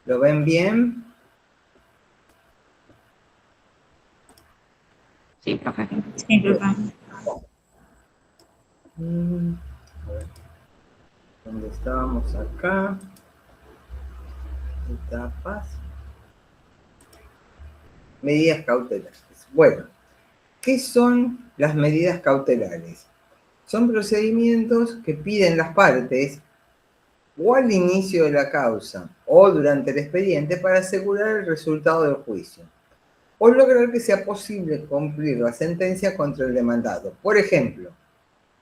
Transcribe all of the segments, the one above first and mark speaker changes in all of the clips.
Speaker 1: ¿Lo ven bien?
Speaker 2: Sí, profe.
Speaker 3: Sí, profe.
Speaker 1: A ver, ¿dónde estábamos acá? Etapas. Medidas cautelares. Bueno, ¿qué son las medidas cautelares? Son procedimientos que piden las partes o al inicio de la causa o durante el expediente para asegurar el resultado del juicio o lograr que sea posible cumplir la sentencia contra el demandado. Por ejemplo,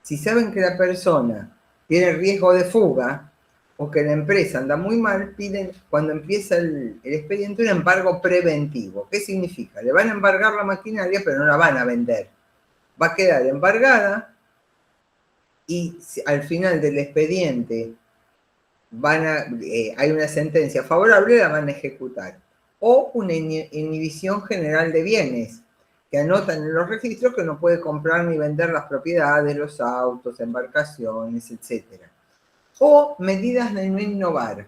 Speaker 1: si saben que la persona tiene riesgo de fuga o que la empresa anda muy mal, piden cuando empieza el expediente un embargo preventivo. ¿Qué significa? Le van a embargar la maquinaria, pero no la van a vender. Va a quedar embargada y al final del expediente hay una sentencia favorable, la van a ejecutar. O una inhibición general de bienes, que anotan en los registros que no puede comprar ni vender las propiedades, los autos, embarcaciones, etc. O medidas de no innovar.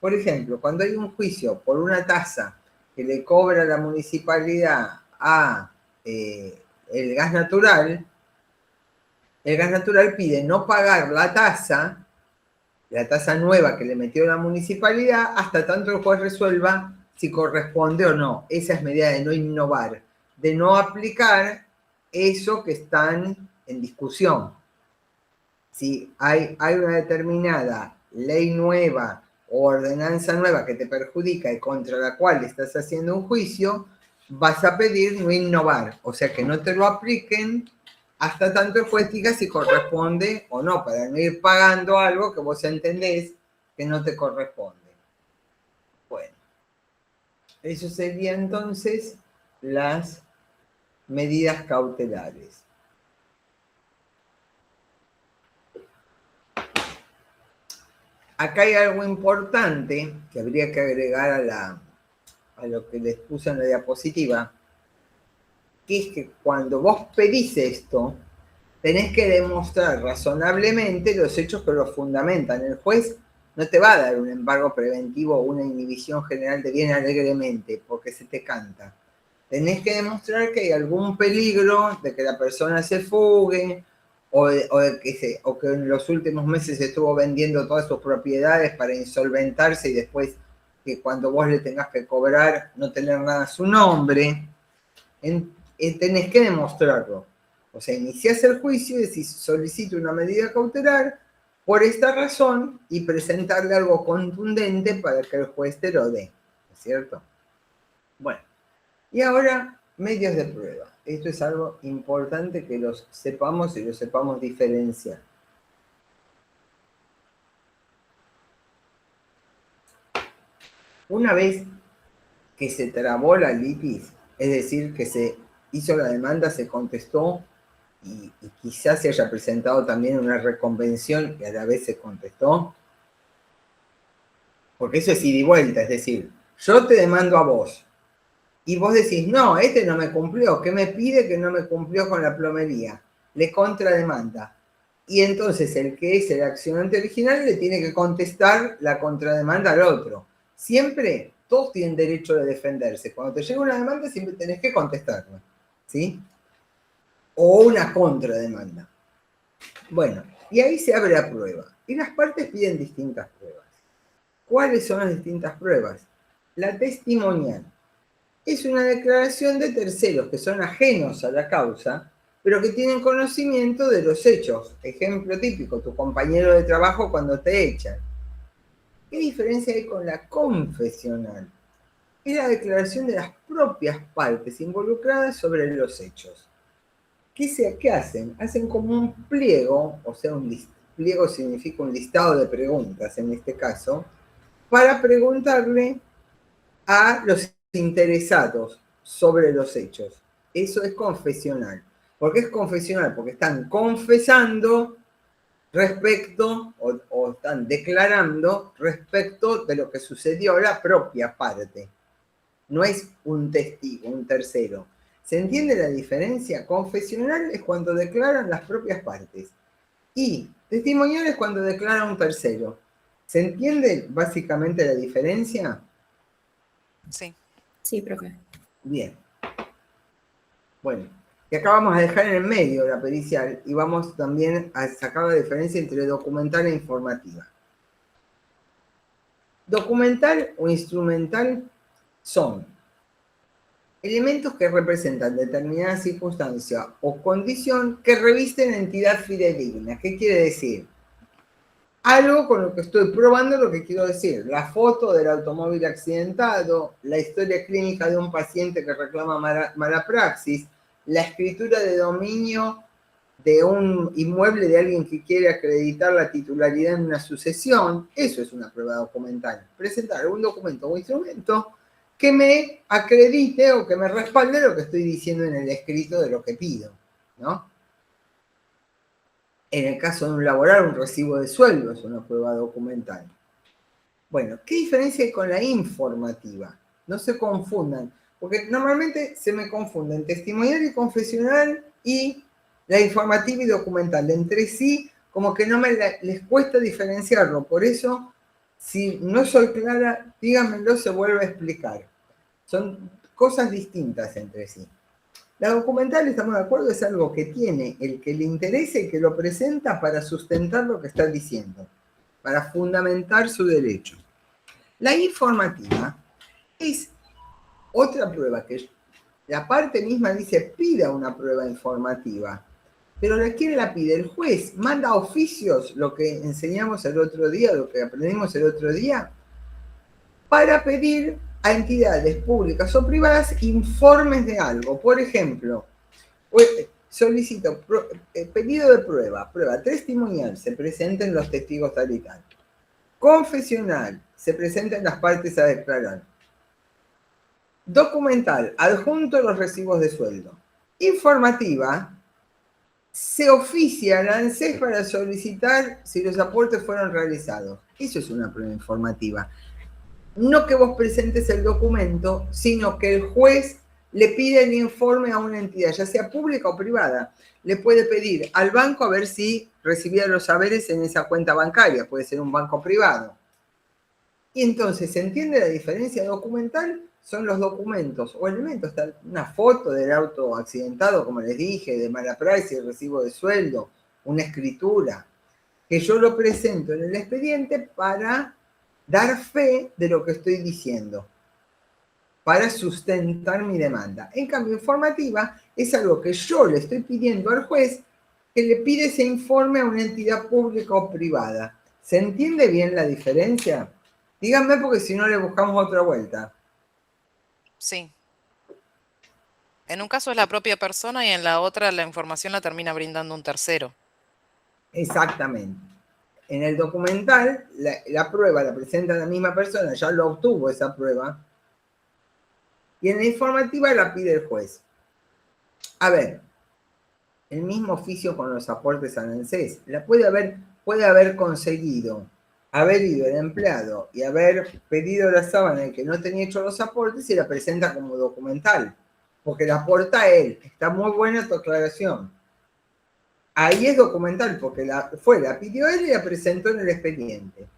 Speaker 1: Por ejemplo, cuando hay un juicio por una tasa que le cobra la municipalidad a el gas natural pide no pagar la tasa nueva que le metió la municipalidad, hasta tanto el juez resuelva si corresponde o no. Esa es medida de no innovar, de no aplicar eso que están en discusión. Si hay una determinada ley nueva o ordenanza nueva que te perjudica y contra la cual estás haciendo un juicio, vas a pedir no innovar, o sea que no te lo apliquen hasta tanto el juez diga si corresponde o no, para no ir pagando algo que vos entendés que no te corresponde. Bueno, eso sería entonces las medidas cautelares. Acá hay algo importante que habría que agregar a lo que les puse en la diapositiva, que es que cuando vos pedís esto, tenés que demostrar razonablemente los hechos que lo fundamentan. El juez no te va a dar un embargo preventivo o una inhibición general de bien alegremente, porque se te canta. Tenés que demostrar que hay algún peligro de que la persona se fugue, o que en los últimos meses estuvo vendiendo todas sus propiedades para insolventarse y después que cuando vos le tengas que cobrar no tener nada a su nombre. Tenés que demostrarlo. O sea, iniciás el juicio y decís, solicito una medida cautelar por esta razón y presentarle algo contundente para que el juez te lo dé. ¿Es cierto? Bueno, y ahora, medios de prueba. Esto es algo importante que los sepamos y los sepamos diferenciar. Una vez que se trabó la litis, es decir, que se hizo la demanda, se contestó y quizás se haya presentado también una reconvención y a la vez se contestó, porque eso es ida y vuelta, es decir, yo te demando a vos y vos decís, no, este no me cumplió, ¿qué me pide que no me cumplió con la plomería? Le contrademanda. Y entonces el que es el accionante original le tiene que contestar la contrademanda al otro. Siempre todos tienen derecho de defenderse. Cuando te llega una demanda siempre tenés que contestarla, ¿sí? O una contrademanda. Bueno, y ahí se abre la prueba. Y las partes piden distintas pruebas. ¿Cuáles son las distintas pruebas? La testimonial. Es una declaración de terceros que son ajenos a la causa, pero que tienen conocimiento de los hechos. Ejemplo típico, tu compañero de trabajo cuando te echan. ¿Qué diferencia hay con la confesional? Es la declaración de las propias partes involucradas sobre los hechos. ¿Qué hacen? Hacen como un pliego, o sea, pliego significa un listado de preguntas en este caso, para preguntarle a los interesados sobre los hechos. Eso es confesional. ¿Por qué es confesional? Porque están confesando respecto o están declarando respecto de lo que sucedió a la propia parte. No es un testigo, un tercero. ¿Se entiende la diferencia? Confesional es cuando declaran las propias partes. Y testimonial es cuando declara un tercero. ¿Se entiende básicamente la diferencia?
Speaker 2: Sí.
Speaker 3: Sí, profe.
Speaker 1: Bien. Bueno, y acá vamos a dejar en el medio la pericial y vamos también a sacar la diferencia entre documental e informativa. Documental o instrumental son elementos que representan determinada circunstancia o condición que revisten entidad fidedigna. ¿Qué quiere decir? Algo con lo que estoy probando lo que quiero decir. La foto del automóvil accidentado, la historia clínica de un paciente que reclama mala praxis, la escritura de dominio de un inmueble de alguien que quiere acreditar la titularidad en una sucesión. Eso es una prueba documental. Presentar un documento o instrumento que me acredite o que me respalde lo que estoy diciendo en el escrito de lo que pido, ¿no? En el caso de un laboral, un recibo de sueldo es una prueba documental. Bueno, ¿qué diferencia hay con la informativa? No se confundan, porque normalmente se me confunden testimonial y confesional y la informativa y documental. Entre sí, como que no les cuesta diferenciarlo. Por eso, si no soy clara, díganmelo, se vuelve a explicar. Son cosas distintas entre sí. La documental, estamos de acuerdo, es algo que tiene el que le interesa y que lo presenta para sustentar lo que está diciendo, para fundamentar su derecho. La informativa es otra prueba que la parte misma dice pida una prueba informativa, pero ¿quién la pide? El juez manda oficios, lo que enseñamos el otro día, lo que aprendimos el otro día, para pedir a entidades públicas o privadas informes de algo. Por ejemplo, solicito pedido de prueba testimonial, se presenten los testigos tal y tal. Confesional, se presenten las partes a declarar. Documental, adjunto los recibos de sueldo. Informativa, se oficia al ANSES para solicitar si los aportes fueron realizados. Eso es una prueba informativa. No que vos presentes el documento, sino que el juez le pide el informe a una entidad, ya sea pública o privada. Le puede pedir al banco a ver si recibía los saberes en esa cuenta bancaria, puede ser un banco privado. Y entonces, ¿se entiende la diferencia documental? Son los documentos o elementos, una foto del auto accidentado, como les dije, de mala praxis, recibo de sueldo, una escritura, que yo lo presento en el expediente para dar fe de lo que estoy diciendo, para sustentar mi demanda. En cambio, informativa es algo que yo le estoy pidiendo al juez que le pide ese informe a una entidad pública o privada. ¿Se entiende bien la diferencia? Díganme porque si no le buscamos otra vuelta.
Speaker 2: Sí. En un caso es la propia persona y en la otra la información la termina brindando un tercero.
Speaker 1: Exactamente. En el documental, la prueba la presenta la misma persona, ya lo obtuvo esa prueba, y en la informativa la pide el juez. A ver, el mismo oficio con los aportes al ANSES, puede haber conseguido, haber ido el empleado y haber pedido la sábana en que no tenía hecho los aportes y la presenta como documental, porque la aporta él. Está muy buena tu aclaración. Ahí es documental, porque la pidió él y la presentó en el expediente.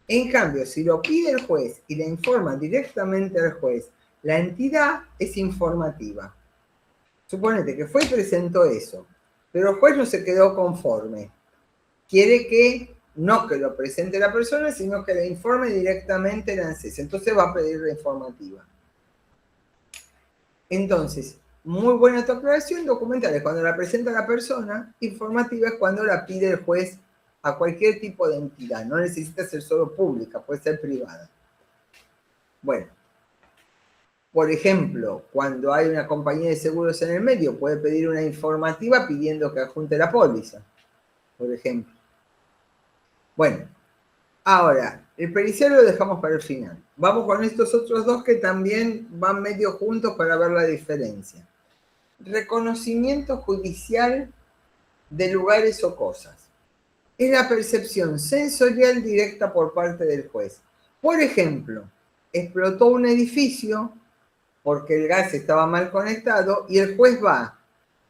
Speaker 1: En cambio, si lo pide el juez y le informa directamente al juez, la entidad es informativa. Suponete que fue y presentó eso, pero el juez no se quedó conforme. Quiere que no que lo presente la persona, sino que le informe directamente el ANSES. Entonces va a pedir la informativa. Entonces, muy buena tu aclaración, documental es cuando la presenta la persona, informativa es cuando la pide el juez a cualquier tipo de entidad. No necesita ser solo pública, puede ser privada. Bueno, por ejemplo, cuando hay una compañía de seguros en el medio, puede pedir una informativa pidiendo que adjunte la póliza, por ejemplo. Bueno, ahora, el pericial lo dejamos para el final. Vamos con estos otros dos que también van medio juntos para ver la diferencia. Reconocimiento judicial de lugares o cosas. Es la percepción sensorial directa por parte del juez. Por ejemplo, explotó un edificio porque el gas estaba mal conectado y el juez va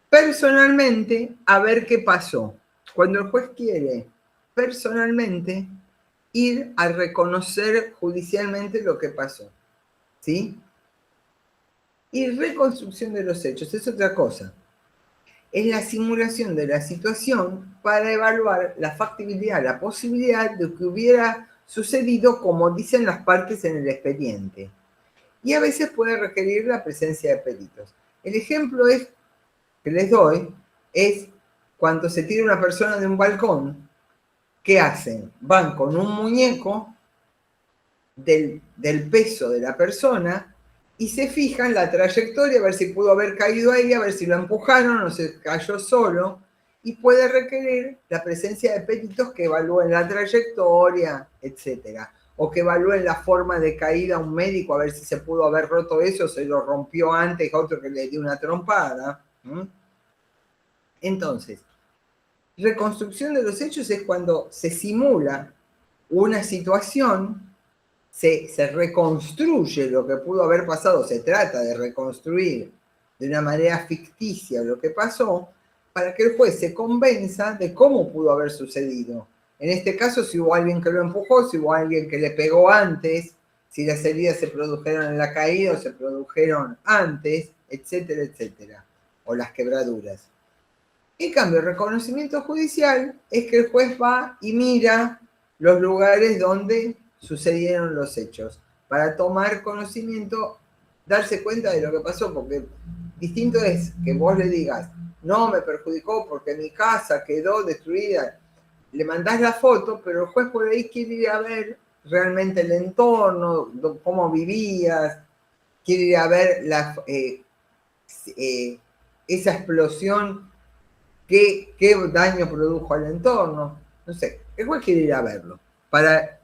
Speaker 1: personalmente a ver qué pasó. Cuando el juez quiere personalmente ir a reconocer judicialmente lo que pasó. ¿sí? Y reconstrucción de los hechos es otra cosa. Es la simulación de la situación para evaluar la factibilidad, la posibilidad de que hubiera sucedido como dicen las partes en el expediente. Y a veces puede requerir la presencia de peritos. El ejemplo que les doy es cuando se tira una persona de un balcón, ¿qué hacen? Van con un muñeco del peso de la persona y se fijan la trayectoria, a ver si pudo haber caído ahí, a ver si lo empujaron o se cayó solo, y puede requerir la presencia de peritos que evalúen la trayectoria, etcétera, o que evalúen la forma de caída a un médico, a ver si se pudo haber roto eso, se lo rompió antes a otro que le dio una trompada. Entonces, reconstrucción de los hechos es cuando se simula una situación, se reconstruye lo que pudo haber pasado, se trata de reconstruir de una manera ficticia lo que pasó, para que el juez se convenza de cómo pudo haber sucedido. En este caso, si hubo alguien que lo empujó, si hubo alguien que le pegó antes, si las heridas se produjeron en la caída o se produjeron antes, etcétera, etcétera, o las quebraduras. En cambio, el reconocimiento judicial es que el juez va y mira los lugares donde sucedieron los hechos para tomar conocimiento, darse cuenta de lo que pasó, porque distinto es que vos le digas, no, me perjudicó porque mi casa quedó destruida, le mandás la foto, pero el juez por ahí quiere ir a ver realmente el entorno, cómo vivías, quiere ir a ver esa explosión. ¿Qué daño produjo al entorno? No sé, el juez quiere ir a verlo para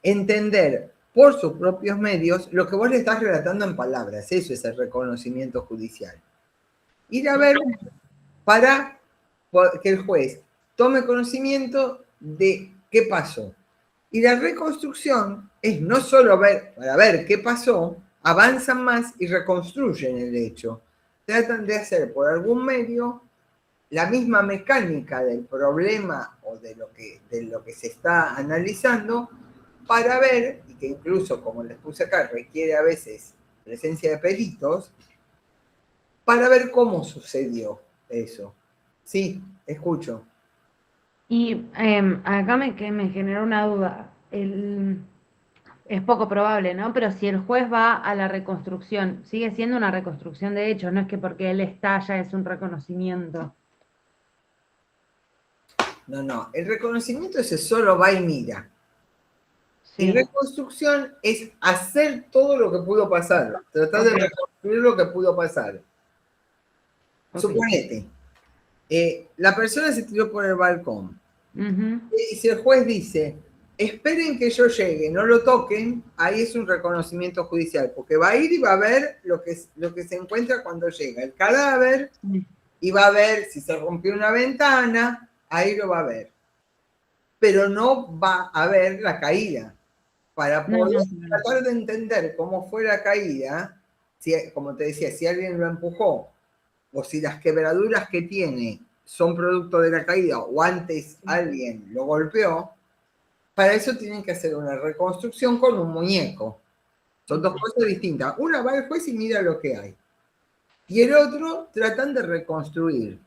Speaker 1: entender por sus propios medios lo que vos le estás relatando en palabras. Eso es el reconocimiento judicial. Ir a ver para que el juez tome conocimiento de qué pasó. Y la reconstrucción es no solo para ver qué pasó, avanzan más y reconstruyen el hecho. Tratan de hacer por algún medio la misma mecánica del problema o de lo que se está analizando para ver, y que incluso, como les puse acá, requiere a veces presencia de peritos, para ver cómo sucedió eso. Sí, escucho.
Speaker 3: Y acá me generó una duda. Es poco probable, ¿no? Pero si el juez va a la reconstrucción, sigue siendo una reconstrucción de hechos, no es que porque él está ya es un reconocimiento.
Speaker 1: No, el reconocimiento ese solo va y mira.
Speaker 3: Sí.
Speaker 1: Y reconstrucción es hacer todo lo que pudo pasar, tratar de reconstruir lo que pudo pasar. Suponete, la persona se tiró por el balcón. Y si el juez dice, esperen que yo llegue, no lo toquen, ahí es un reconocimiento judicial, porque va a ir y va a ver lo que se encuentra cuando llega el cadáver, y va a ver si se rompió una ventana, ahí lo va a ver. Pero no va a ver la caída. Para poder tratar de entender cómo fue la caída, como te decía, si alguien lo empujó, o si las quebraduras que tiene son producto de la caída, o antes alguien lo golpeó, para eso tienen que hacer una reconstrucción con un muñeco. Son dos cosas distintas. Una va al juez y mira lo que hay. Y el otro tratan de reconstruir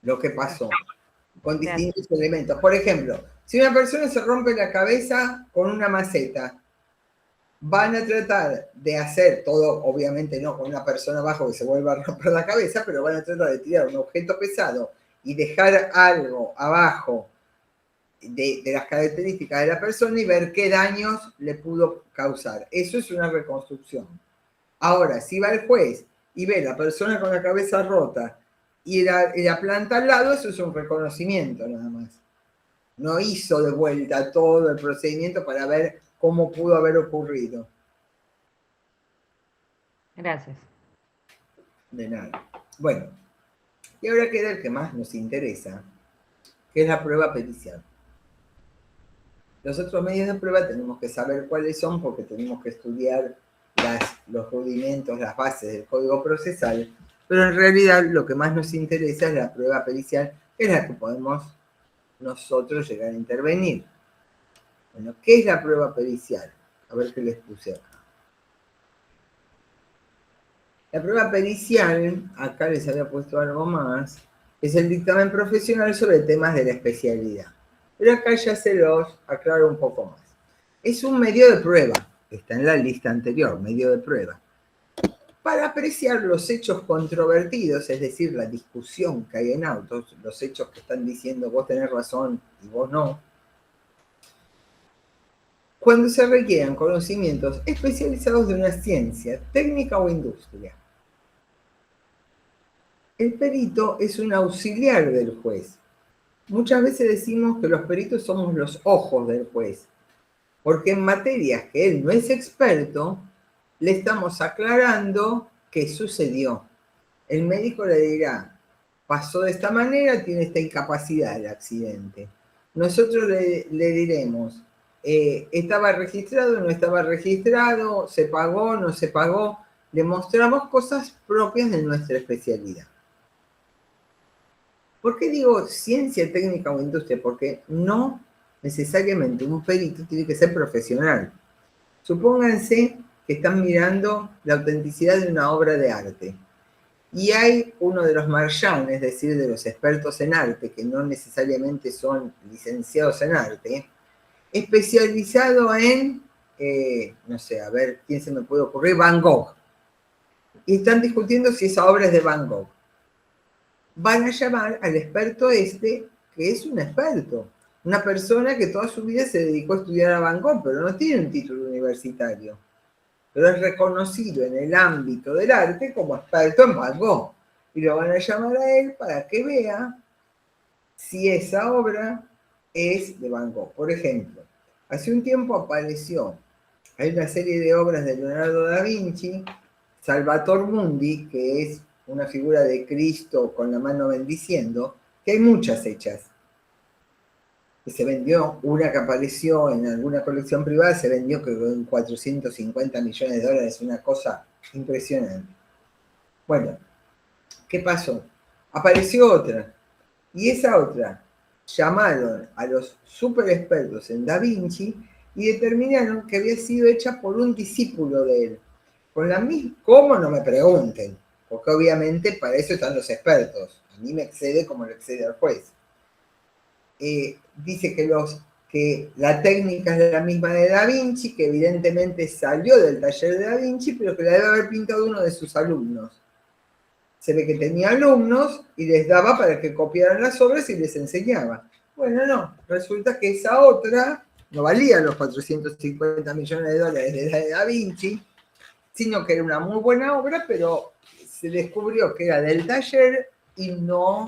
Speaker 1: lo que pasó con distintos elementos. Por ejemplo, si una persona se rompe la cabeza con una maceta, van a tratar de hacer todo, obviamente no con una persona abajo que se vuelva a romper la cabeza, pero van a tratar de tirar un objeto pesado y dejar algo abajo de las características de la persona y ver qué daños le pudo causar. Eso es una reconstrucción. Ahora, si va el juez y ve la persona con la cabeza rota y la planta al lado, eso es un reconocimiento nada más. No hizo de vuelta todo el procedimiento para ver cómo pudo haber ocurrido.
Speaker 3: Gracias.
Speaker 1: De nada. Bueno, y ahora queda el que más nos interesa, que es la prueba pericial. Los otros medios de prueba tenemos que saber cuáles son porque tenemos que estudiar los rudimentos, las bases del código procesal, pero en realidad lo que más nos interesa es la prueba pericial, que es la que podemos nosotros llegar a intervenir. Bueno, ¿qué es la prueba pericial? A ver qué les puse acá. La prueba pericial, acá les había puesto algo más, es el dictamen profesional sobre temas de la especialidad. Pero acá ya se los aclaro un poco más. Es un medio de prueba, está en la lista anterior, medio de prueba, para apreciar los hechos controvertidos, es decir, la discusión que hay en autos, los hechos que están diciendo vos tenés razón y vos no, cuando se requieran conocimientos especializados de una ciencia, técnica o industria. El perito es un auxiliar del juez. Muchas veces decimos que los peritos somos los ojos del juez, porque en materias que él no es experto, le estamos aclarando qué sucedió. El médico le dirá, pasó de esta manera, tiene esta incapacidad el accidente. Nosotros le diremos, ¿estaba registrado, no estaba registrado? ¿Se pagó, no se pagó? Le mostramos cosas propias de nuestra especialidad. ¿Por qué digo ciencia, técnica o industria? Porque no necesariamente un perito tiene que ser profesional. Supónganse que están mirando la autenticidad de una obra de arte. Y hay uno de los marchand, es decir, de los expertos en arte, que no necesariamente son licenciados en arte, especializado en, no sé, a ver, ¿quién se me puede ocurrir? Van Gogh. Y están discutiendo si esa obra es de Van Gogh. Van a llamar al experto que es un experto. Una persona que toda su vida se dedicó a estudiar a Van Gogh, pero no tiene un título universitario. Pero es reconocido en el ámbito del arte como experto en Van Gogh. Y lo van a llamar a él para que vea si esa obra es de Van Gogh. Por ejemplo, hace un tiempo apareció, hay una serie de obras de Leonardo da Vinci, Salvator Mundi, que es una figura de Cristo con la mano bendiciendo, que hay muchas hechas. Que se vendió, una que apareció en alguna colección privada, se vendió creo en 450 millones de dólares, una cosa impresionante. Bueno, ¿qué pasó? Apareció otra, y esa otra llamaron a los super expertos en Da Vinci y determinaron que había sido hecha por un discípulo de él. Con la misma, ¿cómo? No me pregunten, porque obviamente para eso están los expertos. A mí me excede como le excede al juez. Dice que la técnica es la misma de Da Vinci, que evidentemente salió del taller de Da Vinci, pero que la debe haber pintado uno de sus alumnos. Se ve que tenía alumnos y les daba para que copiaran las obras y les enseñaba. Bueno, no, resulta que esa otra no valía los 450 millones de dólares de la de Da Vinci, sino que era una muy buena obra, pero se descubrió que era del taller y no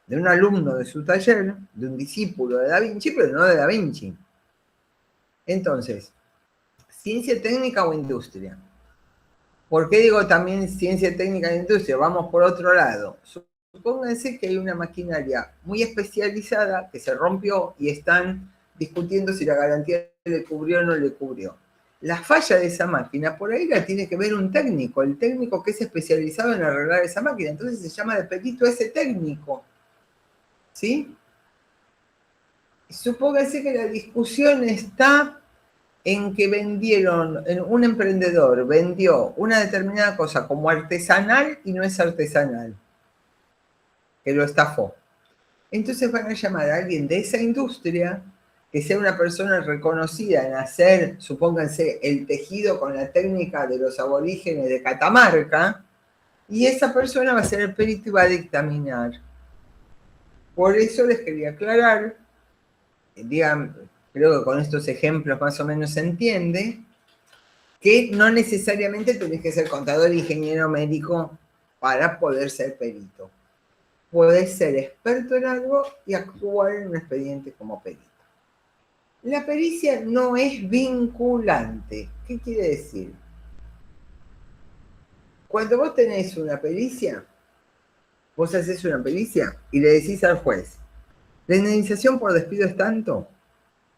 Speaker 1: de un alumno de su taller, de un discípulo de Da Vinci, pero no de Da Vinci. Entonces, ciencia técnica o industria. ¿Por qué digo también ciencia técnica e industria? Vamos por otro lado. Supónganse que hay una maquinaria muy especializada que se rompió y están discutiendo si la garantía le cubrió o no le cubrió. La falla de esa máquina, por ahí la tiene que ver un técnico, el técnico que es especializado en arreglar esa máquina. Entonces se llama de perito ese técnico. ¿Sí? Supóngase que la discusión está en que un emprendedor vendió una determinada cosa como artesanal y no es artesanal, que lo estafó. Entonces van a llamar a alguien de esa industria, que sea una persona reconocida en hacer, supónganse, el tejido con la técnica de los aborígenes de Catamarca, y esa persona va a ser el perito y va a dictaminar. Por eso les quería aclarar, creo que con estos ejemplos más o menos se entiende, que no necesariamente tenés que ser contador, ingeniero, médico para poder ser perito. Podés ser experto en algo y actuar en un expediente como perito. La pericia no es vinculante. ¿Qué quiere decir? Cuando vos tenés una pericia, vos haces una pericia y le decís al juez, la indemnización por despido es tanto,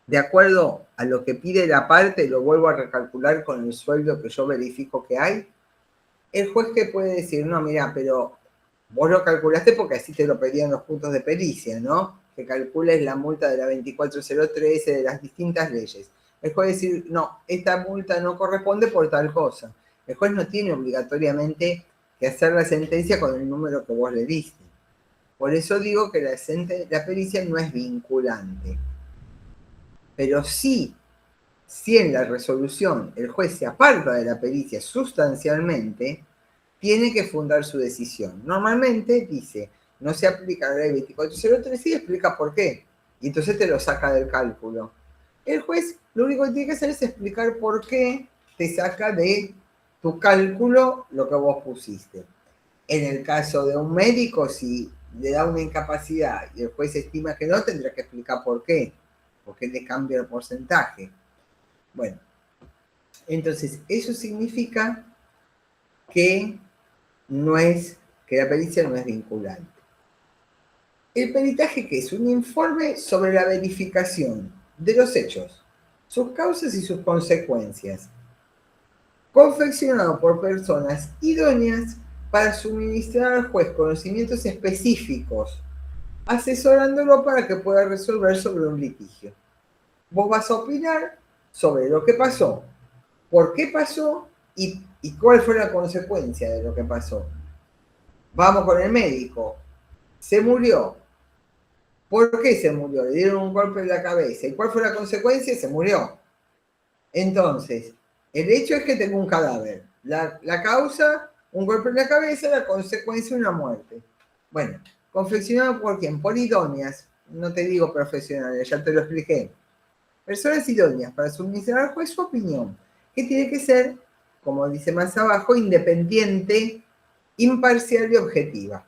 Speaker 1: de acuerdo a lo que pide la parte, lo vuelvo a recalcular con el sueldo que yo verifico que hay. El juez que puede decir, no, mira, pero vos lo calculaste porque así te lo pedían los puntos de pericia, ¿no? Que calcules la multa de la 24013 de las distintas leyes. El juez decir, no, esta multa no corresponde por tal cosa. El juez no tiene obligatoriamente que hacer la sentencia con el número que vos le diste. Por eso digo que la pericia no es vinculante. Pero sí, si en la resolución el juez se aparta de la pericia sustancialmente, tiene que fundar su decisión. Normalmente dice, no se aplica la ley 2403 y explica por qué. Y entonces te lo saca del cálculo. El juez lo único que tiene que hacer es explicar por qué te saca de tu cálculo lo que vos pusiste. En el caso de un médico, si le da una incapacidad y el juez estima que no, tendrá que explicar por qué le cambia el porcentaje. Bueno, entonces eso significa que la pericia no es vinculante. El peritaje, ¿qué es? Un informe sobre la verificación de los hechos, sus causas y sus consecuencias, confeccionado por personas idóneas para suministrar al juez conocimientos específicos, asesorándolo para que pueda resolver sobre un litigio. Vos vas a opinar sobre lo que pasó, por qué pasó y cuál fue la consecuencia de lo que pasó. Vamos con el médico. Se murió. ¿Por qué se murió? Le dieron un golpe en la cabeza. ¿Y cuál fue la consecuencia? Se murió. Entonces, el hecho es que tengo un cadáver. La causa, un golpe en la cabeza, la consecuencia, una muerte. Bueno, confeccionado por quién? Por idóneas. No te digo profesionales, ya te lo expliqué. Personas idóneas para suministrar al juez su opinión, que tiene que ser, como dice más abajo, independiente, imparcial y objetiva.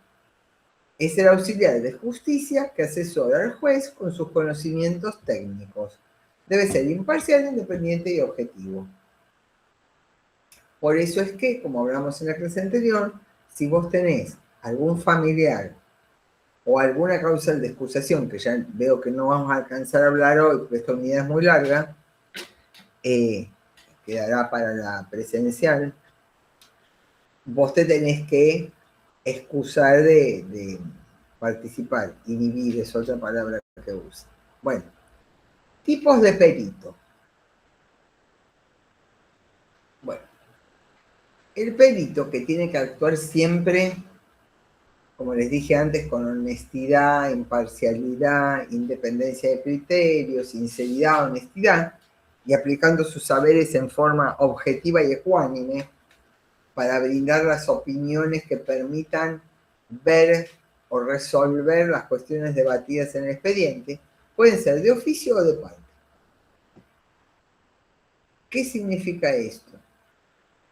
Speaker 1: Es el auxiliar de justicia que asesora al juez con sus conocimientos técnicos. Debe ser imparcial, independiente y objetivo. Por eso es que, como hablamos en la clase anterior, si vos tenés algún familiar o alguna causal de excusación, que ya veo que no vamos a alcanzar a hablar hoy, porque esta unidad es muy larga, quedará para la presencial, vos te tenés que excusar de participar. Inhibir es otra palabra que usa. Bueno, tipos de perito. Bueno, el perito que tiene que actuar siempre, como les dije antes, con honestidad, imparcialidad, independencia de criterios, sinceridad, honestidad, y aplicando sus saberes en forma objetiva y ecuánime para brindar las opiniones que permitan ver o resolver las cuestiones debatidas en el expediente, pueden ser de oficio o de parte. ¿Qué significa esto?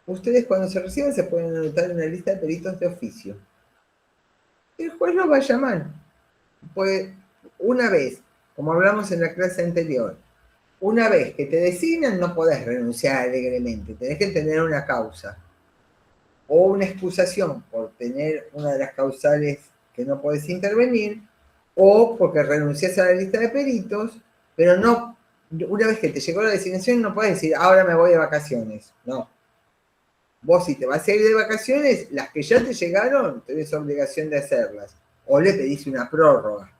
Speaker 1: Ustedes cuando se reciban se pueden anotar en la lista de peritos de oficio. El juez los va a llamar. Pues una vez, como hablamos en la clase anterior, una vez que te designan no podés renunciar alegremente, tenés que tener una causa o una excusación por tener una de las causales que no podés intervenir, o porque renunciás a la lista de peritos, pero no, una vez que te llegó la designación no podés decir, ahora me voy de vacaciones. No. Vos si te vas a ir de vacaciones, las que ya te llegaron, tenés obligación de hacerlas. O le pedís una prórroga.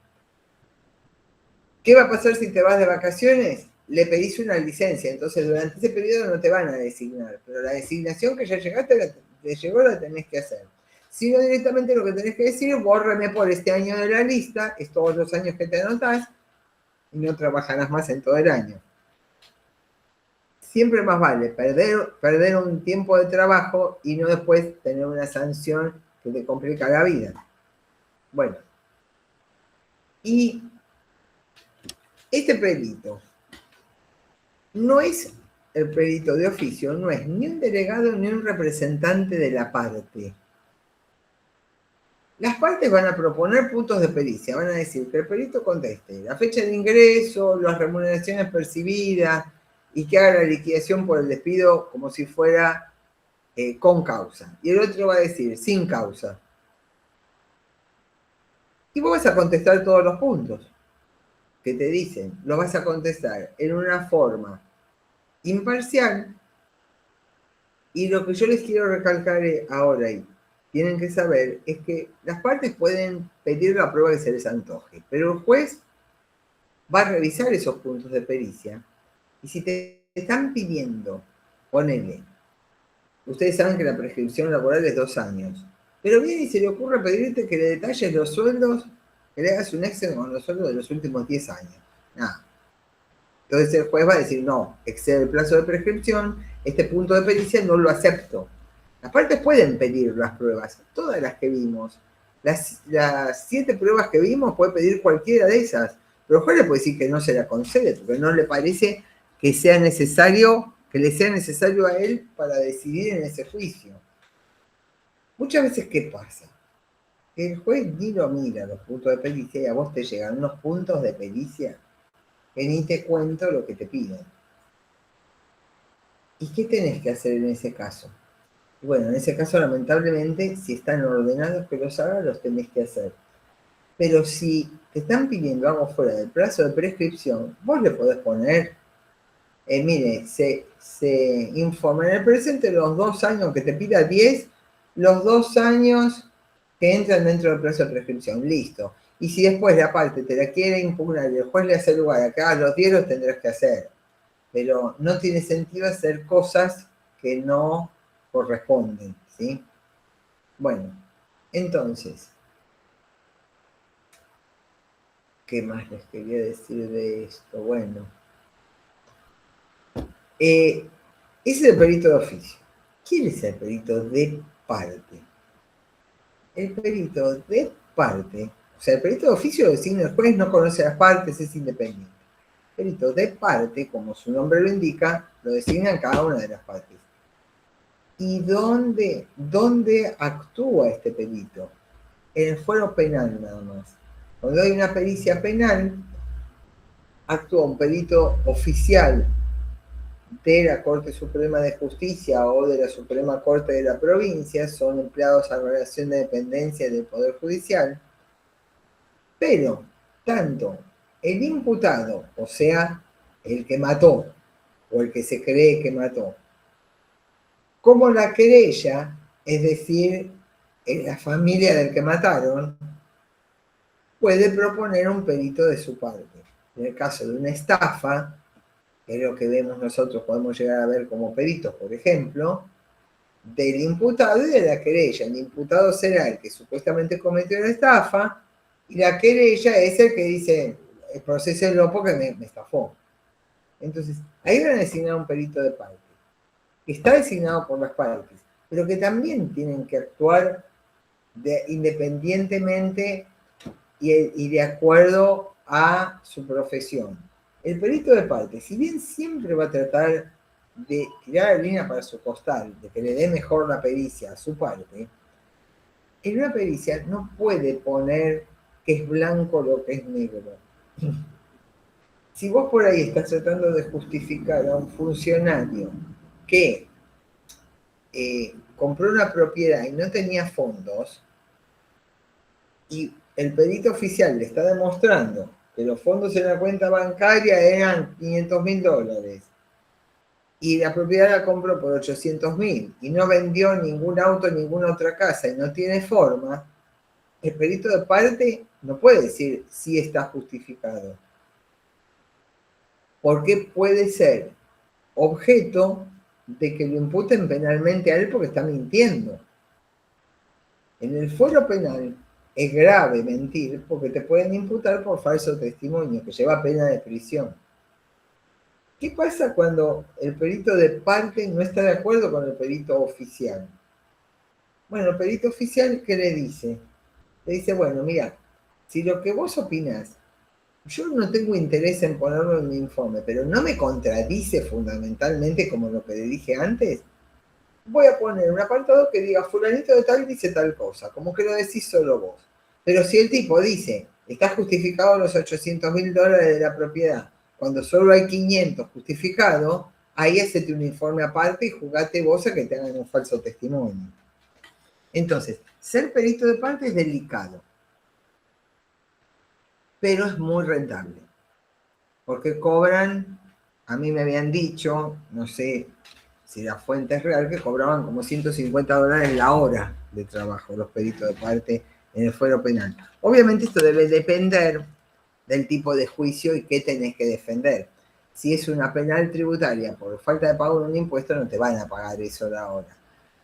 Speaker 1: ¿Qué va a pasar si te vas de vacaciones? Le pedís una licencia, entonces durante ese periodo no te van a designar, pero la designación que ya llegaste, te llegó, la tenés que hacer. Si no, directamente lo que tenés que decir, bórreme por este año de la lista, es todos los años que te anotás, y no trabajarás más en todo el año. Siempre más vale perder un tiempo de trabajo y no después tener una sanción que te complica la vida. Bueno, y este perito no es el perito de oficio, no es ni un delegado ni un representante de la parte. Las partes van a proponer puntos de pericia, van a decir que el perito conteste la fecha de ingreso, las remuneraciones percibidas y que haga la liquidación por el despido como si fuera con causa. Y el otro va a decir sin causa. Y vos vas a contestar todos los puntos que te dicen. Los vas a contestar en una forma imparcial. Y lo que yo les quiero recalcar ahora y tienen que saber es que las partes pueden pedir la prueba que se les antoje, pero el juez va a revisar esos puntos de pericia Y si te están pidiendo, ponele, ustedes saben que la prescripción laboral es 2 años, pero viene y se le ocurre pedirte que le detalles los sueldos, que le hagas un Excel con los sueldos de los últimos 10 años. Nada. Entonces el juez va a decir, no, excede el plazo de prescripción, este punto de pericia no lo acepto. Las partes pueden pedir las pruebas, todas las que vimos. Las 7 pruebas que vimos puede pedir cualquiera de esas, pero el juez le puede decir que no se la concede, porque no le parece que sea necesario, que le sea necesario a él para decidir en ese juicio. Muchas veces, ¿qué pasa? Que el juez ni lo mira los puntos de pericia y a vos te llegan unos puntos de pericia que ni te cuento lo que te piden. ¿Y qué tenés que hacer en ese caso? Bueno, en ese caso, lamentablemente, si están ordenados que los hagas, los tenés que hacer. Pero si te están pidiendo algo fuera del plazo de prescripción, vos le podés poner, mire, se informa en el presente los 2 años que te pida 10, los 2 años que entran dentro del plazo de prescripción, listo. Y si después la parte te la quiere impugnar y el juez le hace lugar a que hagas los 10, los tendrás que hacer. Pero no tiene sentido hacer cosas que no corresponden, ¿sí? Bueno, entonces, ¿qué más les quería decir de esto? Bueno, ese es el perito de oficio. ¿Quién es el perito de parte? El perito de parte, o sea, el perito de oficio lo designa el juez, no conoce las partes, es independiente. El perito de parte, como su nombre lo indica, lo designan cada una de las partes. ¿Y dónde actúa este perito? En el fuero penal nada más. Cuando hay una pericia penal, actúa un perito oficial de la Corte Suprema de Justicia o de la Suprema Corte de la provincia, son empleados a relación de dependencia del Poder Judicial, pero tanto el imputado, o sea, el que mató o el que se cree que mató, como la querella, es decir, en la familia del que mataron, puede proponer un perito de su parte. En el caso de una estafa, que es lo que vemos nosotros, podemos llegar a ver como peritos, por ejemplo, del imputado y de la querella. El imputado será el que supuestamente cometió la estafa y la querella es el que dice, procesenlo porque me estafó. Entonces, ahí van a designar un perito de parte, que está designado por las partes, pero que también tienen que actuar independientemente y de acuerdo a su profesión. El perito de parte, si bien siempre va a tratar de tirar la línea para su costal, de que le dé mejor la pericia a su parte, en una pericia no puede poner que es blanco lo que es negro. Si vos por ahí estás tratando de justificar a un funcionario que compró una propiedad y no tenía fondos, y el perito oficial le está demostrando que los fondos en la cuenta bancaria eran $500.000 y la propiedad la compró por $800.000 y no vendió ningún auto en ninguna otra casa y no tiene forma, el perito de parte no puede decir si está justificado, porque puede ser objeto de que lo imputen penalmente a él porque está mintiendo. En el fuero penal es grave mentir porque te pueden imputar por falso testimonio, que lleva pena de prisión. ¿Qué pasa cuando el perito de parte no está de acuerdo con el perito oficial? Bueno, el perito oficial, ¿qué le dice? Le dice, bueno, mira, si lo que vos opinás, yo no tengo interés en ponerlo en mi informe, pero no me contradice fundamentalmente como lo que le dije antes, voy a poner un apartado que diga fulanito de tal dice tal cosa, como que lo decís solo vos. Pero si el tipo dice, está justificado los $800.000 de la propiedad, cuando solo hay 500 justificados, ahí hacete un informe aparte y jugate vos a que te hagan un falso testimonio. Entonces, ser perito de parte es delicado, pero es muy rentable, porque cobran, a mí me habían dicho, no sé si la fuente es real, que cobraban como $150 la hora de trabajo los peritos de parte en el fuero penal. Obviamente esto debe depender del tipo de juicio y qué tenés que defender. si es una penal tributaria por falta de pago de un impuesto, no te van a pagar eso de ahora.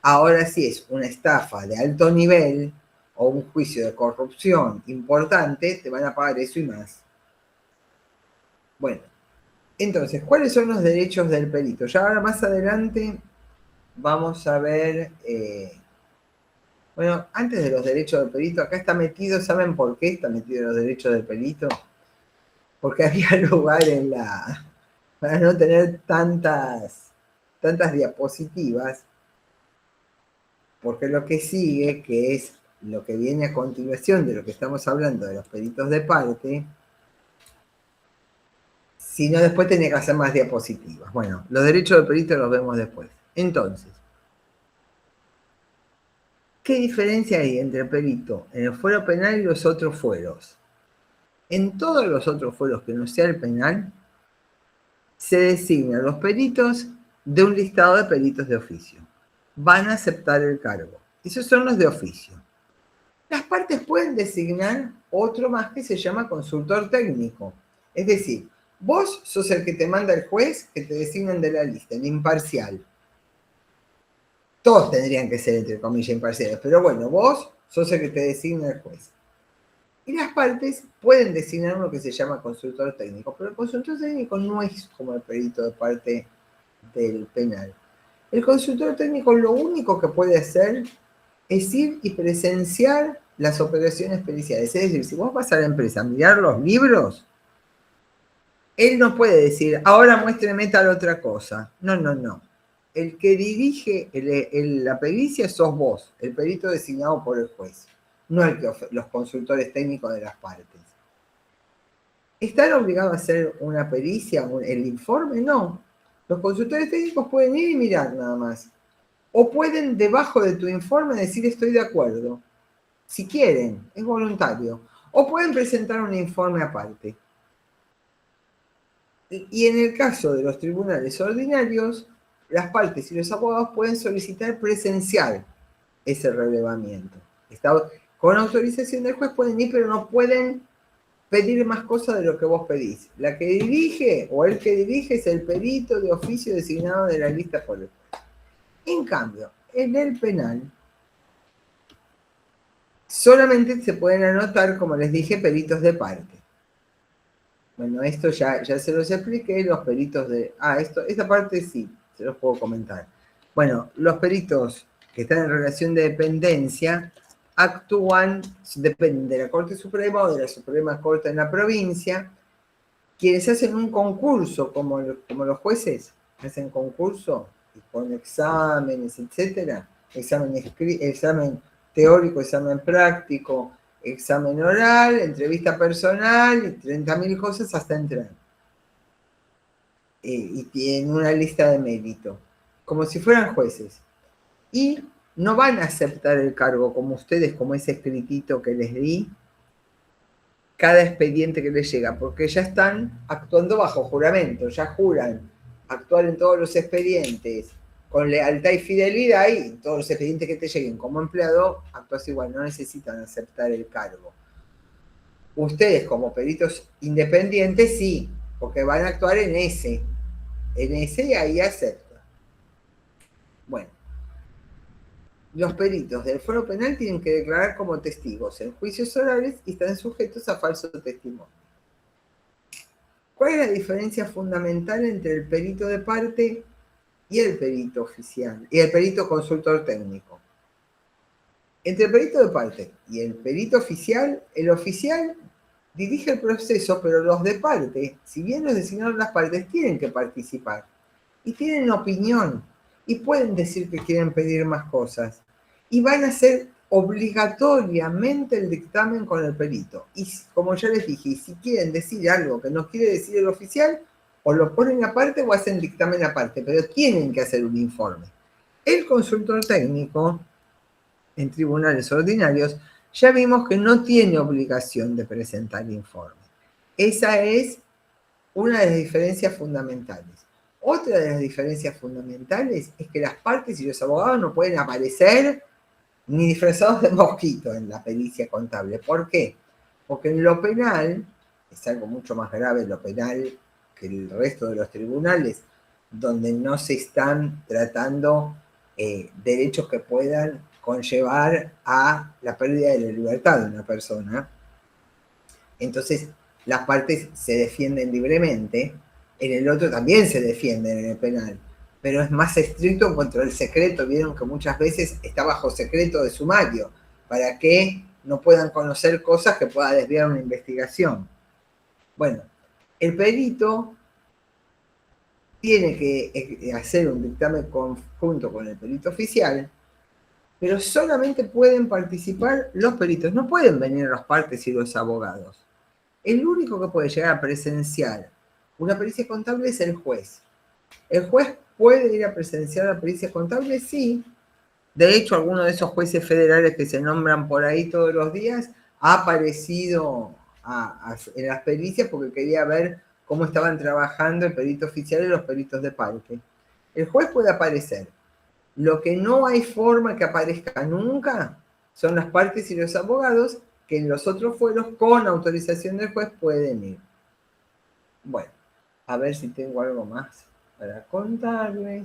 Speaker 1: Ahora, si es una estafa de alto nivel o un juicio de corrupción importante, te van a pagar eso y más. Bueno, entonces, ¿cuáles son los derechos del perito? Ya ahora más adelante vamos a ver... bueno, antes de los derechos del perito, acá está metido, ¿saben por qué está metido los derechos del perito? Porque había lugar para no tener tantas diapositivas, porque lo que sigue, que es lo que viene a continuación de lo que estamos hablando de los peritos de parte, si no después tenía que hacer más diapositivas. Bueno, los derechos del perito los vemos después. Entonces, ¿qué diferencia hay entre el perito en el fuero penal y los otros fueros? En todos los otros fueros que no sea el penal, se designan los peritos de un listado de peritos de oficio. Van a aceptar el cargo. Esos son los de oficio. Las partes pueden designar otro más que se llama consultor técnico. Es decir, vos sos el que te manda el juez que te designan de la lista, el imparcial. Todos tendrían que ser, entre comillas, imparciales, pero bueno, vos sos el que te designa el juez. Y las partes pueden designar uno que se llama consultor técnico, pero el consultor técnico no es como el perito de parte del penal. El consultor técnico lo único que puede hacer es ir y presenciar las operaciones periciales. Es decir, si vos vas a la empresa a mirar los libros, él no puede decir, ahora muéstreme tal otra cosa. No, no, no. El que dirige la pericia sos vos, el perito designado por el juez, no los consultores técnicos de las partes. ¿Están obligados a hacer una pericia, el informe? No. Los consultores técnicos pueden ir y mirar nada más. O pueden, debajo de tu informe, decir estoy de acuerdo. Si quieren, es voluntario. O pueden presentar un informe aparte. Y en el caso de los tribunales ordinarios, las partes y los abogados pueden solicitar presencial ese relevamiento. Con autorización del juez pueden ir, pero no pueden pedir más cosas de lo que vos pedís. La que dirige o el que dirige es el perito de oficio designado de la lista por el juez. En cambio, en el penal, solamente se pueden anotar, como les dije, peritos de parte. Bueno, esto ya se los expliqué, los peritos de... esta parte sí, se los puedo comentar. Bueno, los peritos que están en relación de dependencia actúan, dependen de la Corte Suprema o de la Suprema Corte en la provincia, quienes hacen un concurso, como los jueces, hacen concurso con exámenes, etcétera, examen teórico, examen práctico, examen oral, entrevista personal, y 30.000 cosas hasta entrar. Y tienen una lista de mérito, como si fueran jueces. Y no van a aceptar el cargo como ustedes, como ese escritito que les di, cada expediente que les llega, porque ya están actuando bajo juramento, ya juran actuar en todos los expedientes con lealtad y fidelidad, y todos los expedientes que te lleguen como empleado, actúas igual, no necesitan aceptar el cargo. Ustedes como peritos independientes sí, porque van a actuar en ese y ahí aceptan. Bueno, los peritos del fuero penal tienen que declarar como testigos en juicios orales y están sujetos a falso testimonio. ¿Cuál es la diferencia fundamental entre el perito de parte y el perito oficial, y el perito consultor técnico? Entre el perito de parte y el perito oficial, el oficial dirige el proceso, pero los de parte, si bien los designaron las partes, tienen que participar y tienen opinión y pueden decir que quieren pedir más cosas y van a hacer obligatoriamente el dictamen con el perito. Y como ya les dije, si quieren decir algo que no quiere decir el oficial, o lo ponen aparte o hacen dictamen aparte, pero tienen que hacer un informe. El consultor técnico en tribunales ordinarios ya vimos que no tiene obligación de presentar informe. Esa es una de las diferencias fundamentales. Otra de las diferencias fundamentales es que las partes y los abogados no pueden aparecer ni disfrazados de mosquito en la pericia contable. ¿Por qué? Porque en lo penal, es algo mucho más grave, lo penal que el resto de los tribunales, donde no se están tratando derechos que puedan conllevar a la pérdida de la libertad de una persona. Entonces, las partes se defienden libremente. En el otro también se defienden en el penal, pero es más estricto contra el secreto. Vieron que muchas veces está bajo secreto de sumario, para que no puedan conocer cosas que pueda desviar una investigación. Bueno, el perito tiene que hacer un dictamen conjunto con el perito oficial, pero solamente pueden participar los peritos, no pueden venir las partes y los abogados. El único que puede llegar a presenciar una pericia contable es el juez. ¿El juez puede ir a presenciar la pericia contable? Sí. De hecho, alguno de esos jueces federales que se nombran por ahí todos los días ha aparecido en las pericias porque quería ver cómo estaban trabajando el perito oficial y los peritos de parte. El juez puede aparecer. Lo que no hay forma que aparezca nunca son las partes y los abogados, que en los otros fueros, con autorización del juez, pueden ir. Bueno, a ver si tengo algo más para contarles.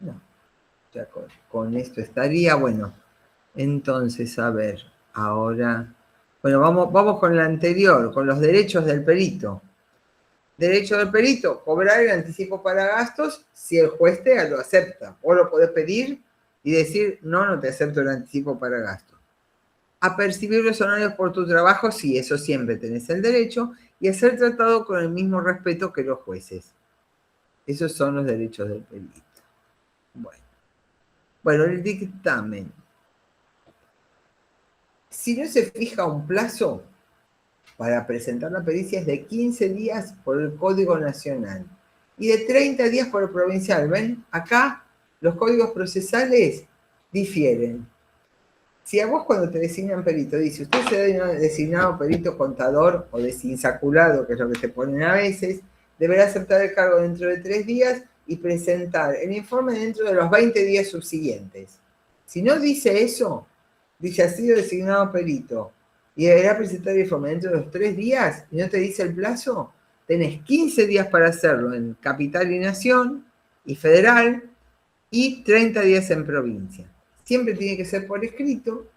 Speaker 1: No, ya con esto estaría. Bueno, entonces, a ver, ahora... Bueno, vamos con la anterior, con los derechos del perito. Derecho del perito, cobrar el anticipo para gastos si el juez te lo acepta. O lo podés pedir y decir, no, no te acepto el anticipo para gastos. A percibir los honorarios por tu trabajo, sí, eso siempre tenés el derecho, y a ser tratado con el mismo respeto que los jueces. Esos son los derechos del perito. Bueno, el dictamen. Si no se fija un plazo para presentar la pericia, es de 15 días por el Código Nacional y de 30 días por el provincial. ¿Ven? Acá los códigos procesales difieren. Si a vos cuando te designan perito dice, usted se ha designado perito contador o desinsaculado, que es lo que te ponen a veces, deberá aceptar el cargo dentro de 3 días y presentar el informe dentro de los 20 días subsiguientes. Si no dice eso, dice, ha sido designado perito y deberá presentar el informe dentro de los 3 días y no te dice el plazo, tenés 15 días para hacerlo en Capital y Nación y Federal y 30 días en provincia. Siempre tiene que ser por escrito,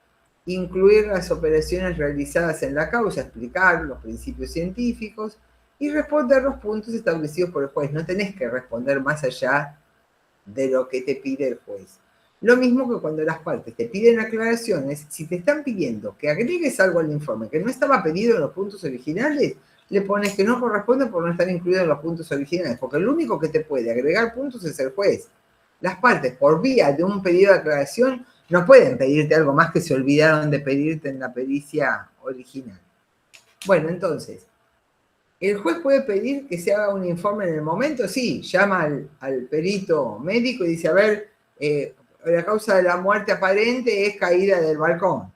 Speaker 1: incluir las operaciones realizadas en la causa, explicar los principios científicos y responder los puntos establecidos por el juez. No tenés que responder más allá de lo que te pide el juez. Lo mismo que cuando las partes te piden aclaraciones, si te están pidiendo que agregues algo al informe que no estaba pedido en los puntos originales, le pones que no corresponde por no estar incluido en los puntos originales, porque el único que te puede agregar puntos es el juez. Las partes, por vía de un pedido de aclaración, no pueden pedirte algo más que se olvidaron de pedirte en la pericia original. Bueno, entonces, ¿el juez puede pedir que se haga un informe en el momento? Sí, llama al perito médico y dice, a ver, la causa de la muerte aparente es caída del balcón.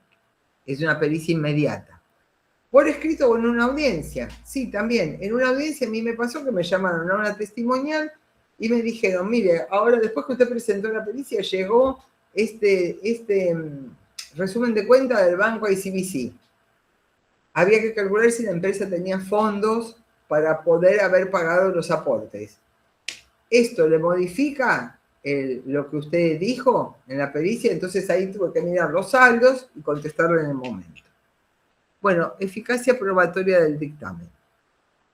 Speaker 1: Es una pericia inmediata. ¿Por escrito o en una audiencia? Sí, también. En una audiencia a mí me pasó que me llamaron a una testimonial y me dijeron, mire, ahora después que usted presentó la pericia, llegó este resumen de cuenta del banco ICBC. Había que calcular si la empresa tenía fondos para poder haber pagado los aportes. ¿Esto le modifica lo que usted dijo en la pericia? Entonces ahí tuve que mirar los saldos y contestarlo en el momento. Bueno, eficacia probatoria del dictamen.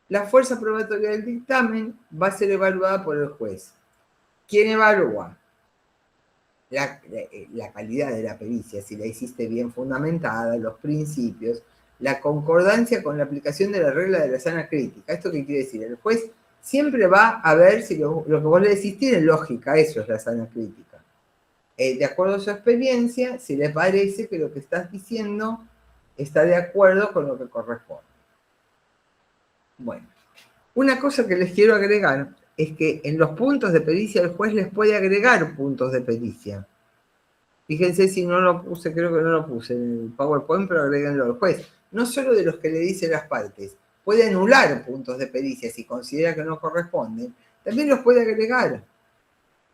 Speaker 1: La fuerza probatoria del dictamen va a ser evaluada por el juez. ¿Quién evalúa? La calidad de la pericia, si la hiciste bien fundamentada, los principios, la concordancia con la aplicación de la regla de la sana crítica. ¿Esto qué quiere decir? El juez siempre va a ver si lo que vos le decís tiene lógica, eso es la sana crítica. De acuerdo a su experiencia, si le parece que lo que estás diciendo está de acuerdo con lo que corresponde. Bueno, una cosa que les quiero agregar es que en los puntos de pericia el juez les puede agregar puntos de pericia. Fíjense si no lo puse, creo que no lo puse en el PowerPoint, pero agréguenlo al juez. No solo de los que le dicen las partes, puede anular puntos de pericia si considera que no corresponden, también los puede agregar.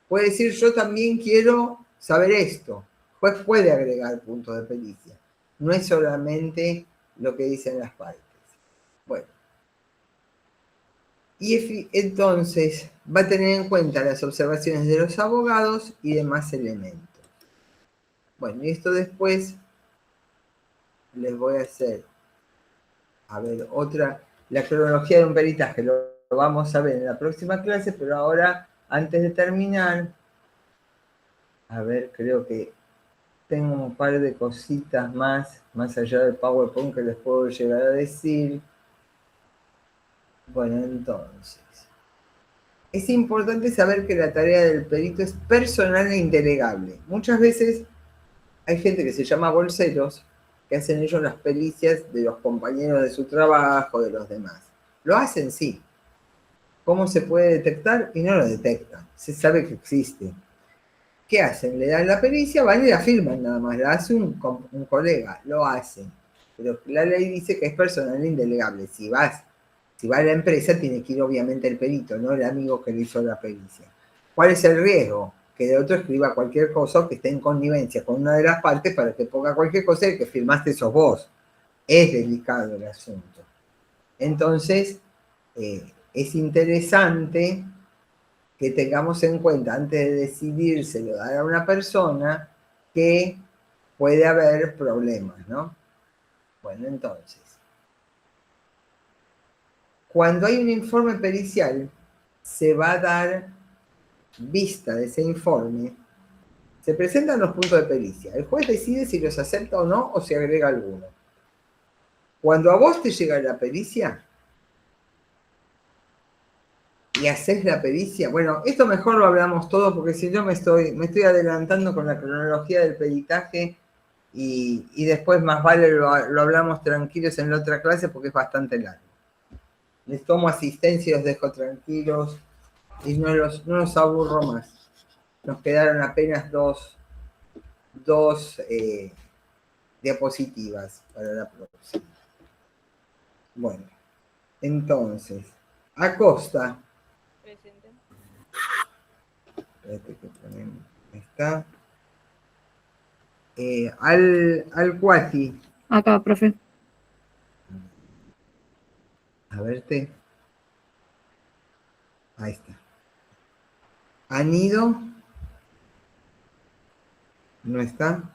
Speaker 1: Puede decir, yo también quiero saber esto. El juez puede agregar puntos de pericia. No es solamente lo que dicen las partes. Y entonces va a tener en cuenta las observaciones de los abogados y demás elementos. Bueno, y esto después les voy a hacer, a ver, la cronología de un peritaje, lo vamos a ver en la próxima clase, pero ahora, antes de terminar, a ver, creo que tengo un par de cositas más allá del PowerPoint que les puedo llegar a decir. Bueno, entonces, es importante saber que la tarea del perito es personal e indelegable. Muchas veces hay gente que se llama bolseros, que hacen ellos las pericias de los compañeros de su trabajo, de los demás. Lo hacen, sí. ¿Cómo se puede detectar? Y no lo detectan. Se sabe que existe. ¿Qué hacen? Le dan la pericia, van y la firman nada más. La hace un colega, lo hacen. Pero la ley dice que es personal e indelegable. Si va a la empresa, tiene que ir obviamente el perito, no el amigo que le hizo la pericia. ¿Cuál es el riesgo? Que el otro escriba cualquier cosa o que esté en connivencia con una de las partes para que ponga cualquier cosa y que firmaste sos vos. Es delicado el asunto. Entonces, es interesante que tengamos en cuenta antes de decidírselo dar a una persona que puede haber problemas, ¿no? Bueno, entonces, cuando hay un informe pericial, se va a dar vista de ese informe, se presentan los puntos de pericia. El juez decide si los acepta o no, o si agrega alguno. Cuando a vos te llega la pericia y haces la pericia, bueno, esto mejor lo hablamos todo porque si no me estoy adelantando con la cronología del peritaje y después más vale lo hablamos tranquilos en la otra clase porque es bastante largo. Les tomo asistencia y los dejo tranquilos y no los aburro más. Nos quedaron apenas dos diapositivas para la próxima. Bueno, entonces, Acosta.
Speaker 4: Presente.
Speaker 1: Espérate que ponemos. Ahí está. Al Cuati.
Speaker 4: Acá, profe.
Speaker 1: A verte. Ahí está. Anido. No está.